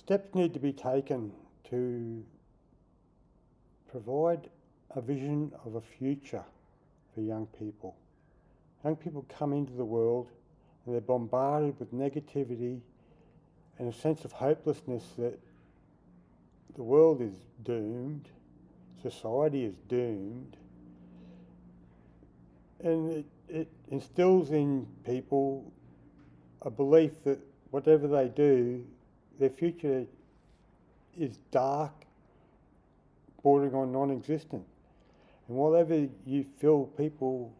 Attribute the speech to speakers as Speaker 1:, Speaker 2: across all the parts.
Speaker 1: Steps need to be taken to provide a vision of a future for young people. Young people come into the world and they're bombarded with negativity and a sense of hopelessness that the world is doomed, society is doomed, and it instills in people a belief that whatever they do, their future is dark, bordering on non-existent. And whatever you fill people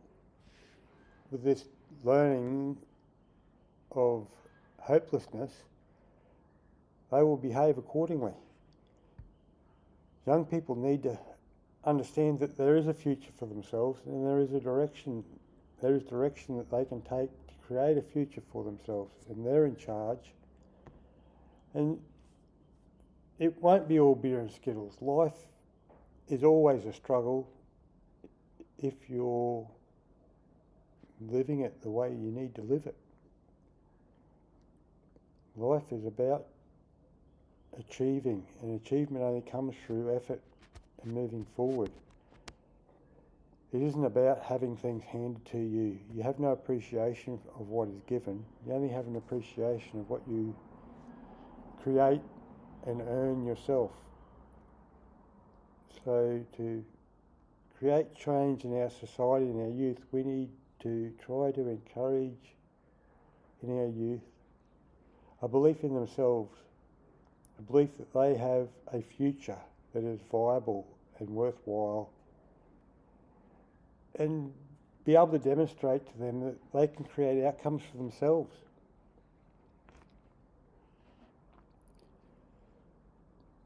Speaker 1: with this learning of hopelessness, they will behave accordingly. Young people need to understand that there is a future for themselves and there is direction that they can take to create a future for themselves, and they're in charge. And it won't be all beer and skittles. Life is always a struggle if you're living it the way you need to live it. Life is about achieving, and achievement only comes through effort and moving forward. It isn't about having things handed to you. You have no appreciation of what is given. You only have an appreciation of what you create and earn yourself. So to create change in our society and our youth, we need to try to encourage in our youth a belief in themselves, a belief that they have a future that is viable and worthwhile, and be able to demonstrate to them that they can create outcomes for themselves.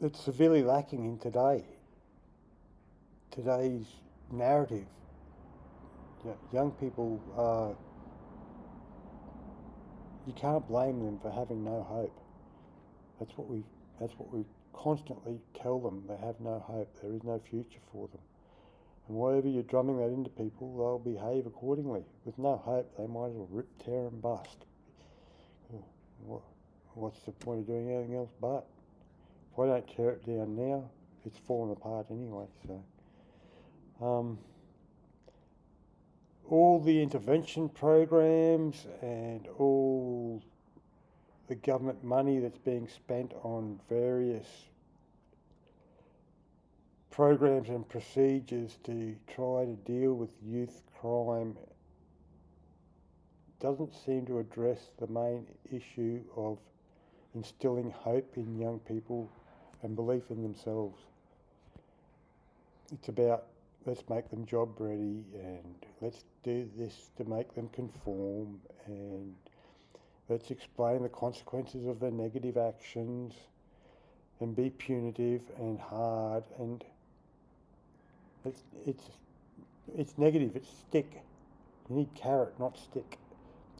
Speaker 1: It's severely lacking in today's narrative. Young people you can't blame them for having no hope. That's what we constantly tell them. They have no hope. There is no future for them. And whatever you're drumming that into people, they'll behave accordingly. With no hope, they might as well rip, tear and bust. What's the point of doing anything else but? If I don't tear it down now, it's falling apart anyway. So all the intervention programs and all the government money that's being spent on various programs and procedures to try to deal with youth crime doesn't seem to address the main issue of instilling hope in young people and belief in themselves. It's about, let's make them job ready and let's do this to make them conform, and let's explain the consequences of their negative actions and be punitive and hard, and it's negative, it's stick. You need carrot, not stick.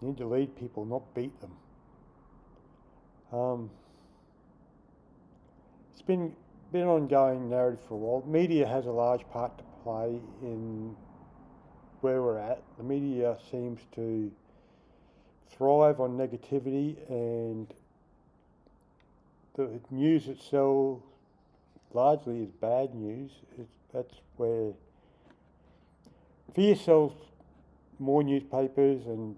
Speaker 1: You need to lead people, not beat them. It's been an ongoing narrative for a while. Media has a large part to play in where we're at. The media seems to thrive on negativity, and the news itself largely is bad news. That's where fear sells more newspapers and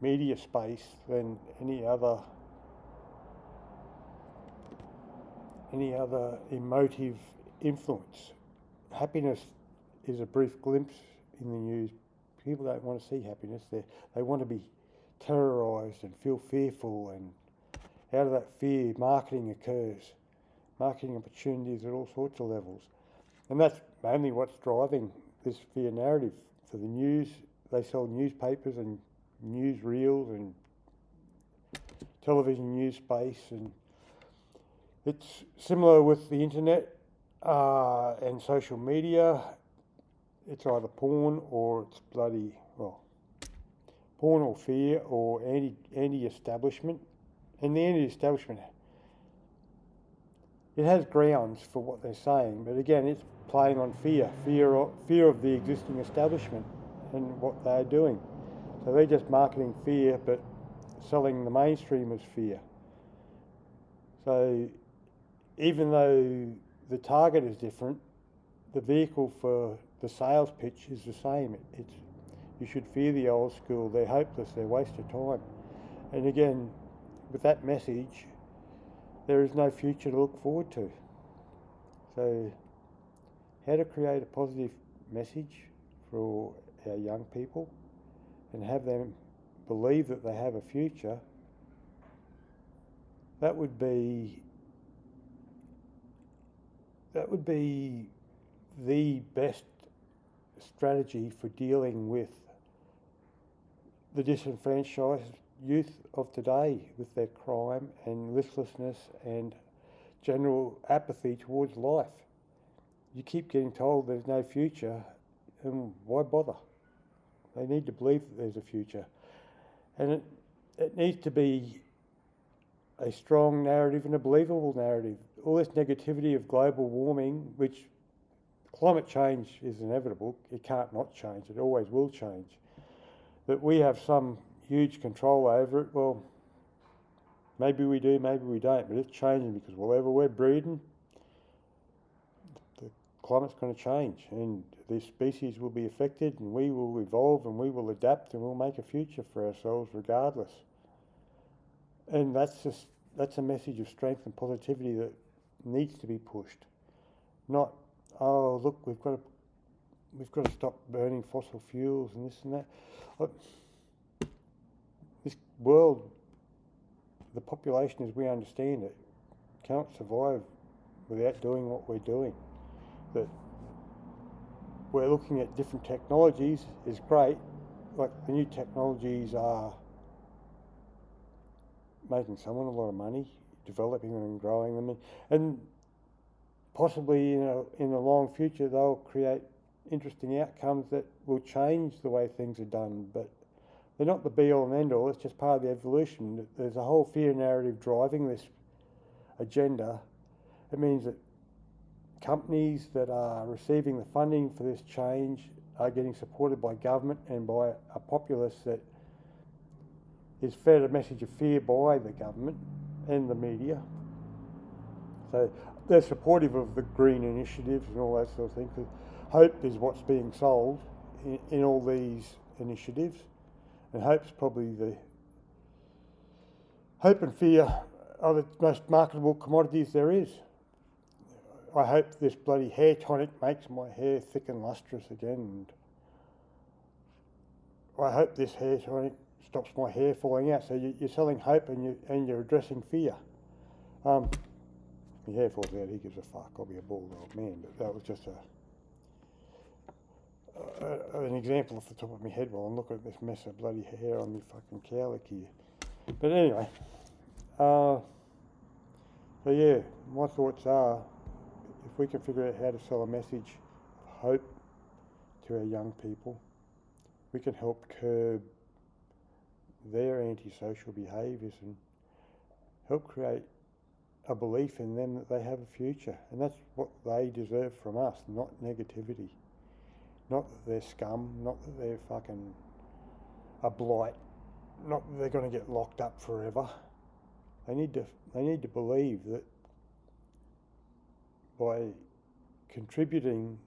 Speaker 1: media space than any other emotive influence. Happiness is a brief glimpse in the news. People don't want to see happiness. They want to be terrorised and feel fearful, and out of that fear, marketing occurs. Marketing opportunities at all sorts of levels. And that's mainly what's driving this fear narrative. For the news, they sell newspapers and newsreels and television news space, and it's similar with the internet and social media. It's either porn or it's porn or fear or anti-establishment. And the anti-establishment, it has grounds for what they're saying, but again, it's playing on fear of the existing establishment and what they're doing. So they're just marketing fear, but selling the mainstream as fear. So even though the target is different, the vehicle for the sales pitch is the same. It's you should fear the old school. They're hopeless. They're a waste of time. And again, with that message, there is no future to look forward to. So, how to create a positive message for our young people and have them believe that they have a future, that would be the best strategy for dealing with the disenfranchised youth of today with their crime and listlessness and general apathy towards life. You keep getting told there's no future, and why bother? They need to believe that there's a future. And it needs to be a strong narrative and a believable narrative. All this negativity of global warming, which climate change is inevitable, it can't not change, it always will change. That we have some huge control over it, well, maybe we do, maybe we don't, but it's changing because wherever we're breeding, the climate's going to change and the species will be affected and we will evolve and we will adapt and we'll make a future for ourselves regardless. And that's a message of strength and positivity that needs to be pushed. Not, oh look, we've got to stop burning fossil fuels and this and that. This world, the population as we understand it, can't survive without doing what we're doing. That we're looking at different technologies is great. Like the new technologies are making someone a lot of money, developing them and growing them, and possibly in the long future they'll create interesting outcomes that will change the way things are done, but they're not the be-all and end-all. It's just part of the evolution. There's a whole fear narrative driving this agenda. It means that companies that are receiving the funding for this change are getting supported by government and by a populace that is fed a message of fear by the government and the media. So they're supportive of the green initiatives and all that sort of thing, because hope is what's being sold in all these initiatives, and hope's probably hope and fear are the most marketable commodities there is. I hope this bloody hair tonic makes my hair thick and lustrous again, and I hope this hair tonic stops my hair falling out. So you're selling hope and you're addressing fear. My hair falls out, who gives a fuck? I'll be a bald old man. But that was just an example off the top of my head while I'm looking at this mess of bloody hair on my fucking cowlick here. But anyway, so yeah, my thoughts are, if we can figure out how to sell a message of hope to our young people, we can help curb their antisocial behaviours and help create a belief in them that they have a future. And that's what they deserve from us, not negativity. Not that they're scum, not that they're fucking a blight, not that they're going to get locked up forever. They need to believe that by contributing,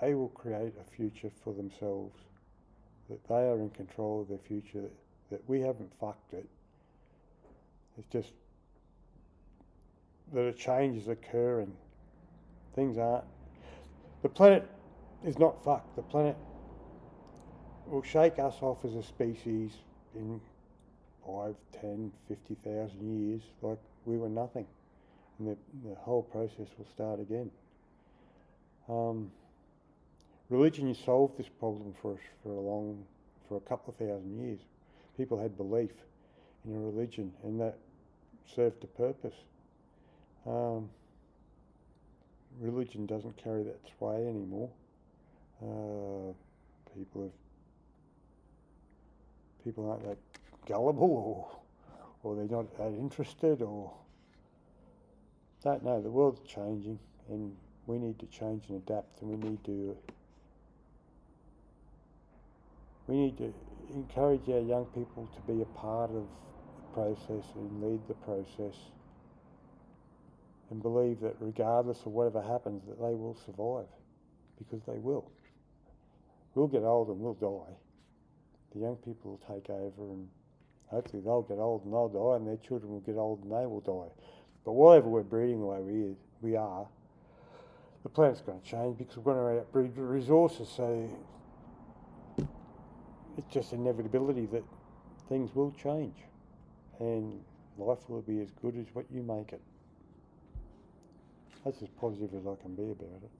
Speaker 1: they will create a future for themselves, that they are in control of their future, that we haven't fucked it. It's just that a change is occurring. Things aren't. The planet is not fucked. The planet will shake us off as a species in 5, 10, 50,000 years like we were nothing. And the whole process will start again. Religion solved this problem for us for a couple of thousand years. People had belief in a religion and that served a purpose. Religion doesn't carry that sway anymore. People aren't that gullible, or they're not that interested, or don't know. The world's changing, and we need to change and adapt, and we need to encourage our young people to be a part of the process and lead the process. and believe that regardless of whatever happens, that they will survive, because they will. We'll get old and we'll die. The young people will take over, and hopefully they'll get old and they'll die, and their children will get old and they will die. But whatever we're breeding the way we are, the planet's going to change because we're going to outbreed the resources. So it's just inevitability that things will change, and life will be as good as what you make it. That's as positive as I can be about it.